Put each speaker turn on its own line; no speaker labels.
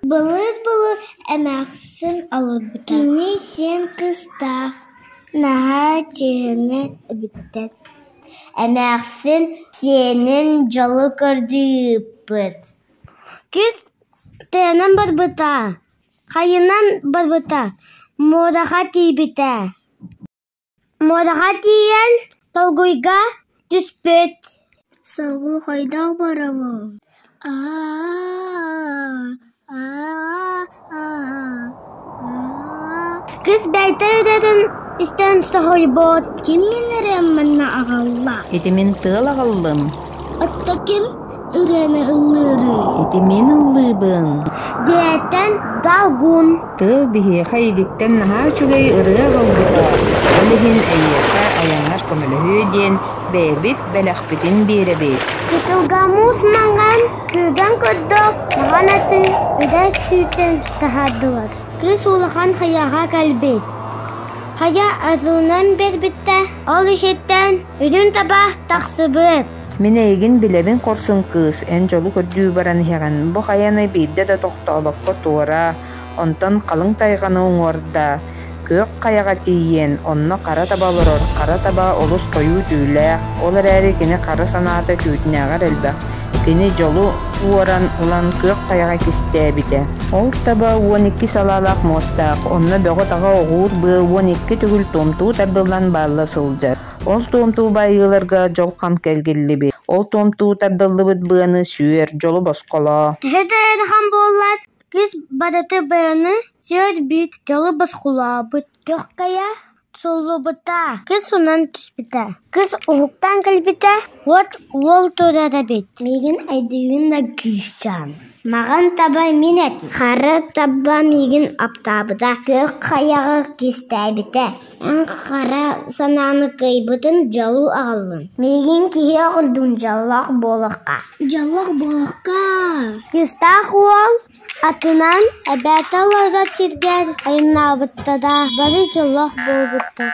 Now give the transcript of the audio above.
Былыр әмәқсын алып бітті. Кені сен қыстақ, наға чегіне біттет. Әмәқсын сенің жолы көрді бұд. Кіз тәнім бар бұта, қайынан бар бұта, модаға тей біті. Модаға тейен толгойға түспет. Салғы қайдақ барамын. Кыз бәйтер дедім, істен соғой бот. Кем мен үремінна ағалла?
Еті мен тыл ағаллым.
Отта кем үрені ұллыры?
Еті мен ұллыбын.
Дәттен далгун.
Тыл бігі қайгеттен наға чүгей ұры ағалбыта. Олығын әйеқа аяңар көмілі өйден бәйбіт бәләқпетін бері бет.
Кетілгамус маңған күйген көддік маған әті өдәк сүйттен тахадылар. Кыз улахан хаяға кәлбет. Хая азылынан бәр-бітті. Ол ешеттен үйден табақ тақсыбыт.
Мен әйгін білебін қорсын кыз, ән жолу көрдүү баран хеған. Бұ хаяны бейді да тоқталыққа туыра, онтан қалың тайғаны оңорда. Көк қаяға тейен, онны қара таба лорор, қара таба олыс қойу түйіләк, олар әрі кені қара санаты түйітінәғар әлбәк. Кені жолу уоран ұлан көк қаяға кесті әбіті. Ол таба 12 салалақ мостақ, онны бөғі таға оғур бұ 12 түгіл томту табдылан барлы сылжар. Ол томту байыларға жол қам кәлгелі бе. Ол томту табдылы бұд бұғаны сүйер, жолу босқола.
Түхеті әдіған болар, кіз бадаты баяны сүйер бит, жолу босқола бұд. Көк қая солу бұта, кіз сонан түспіті. Кіз ұғықтан кәлбіті, ол тұрада бет. Меген әйдігін да күйшчан. Маған табай мен әті. Қары таба меген аптабыда. Көк қаяғы кесті әбіті. Ән қара сананы қайбытын жалу ағылын. Меген кеге ғылдың жаллақ болыққа. Жаллақ болыққа. Кістақ ол атынан әбәті оларға тергер. Айына бұттада бары жаллақ бол бұтты.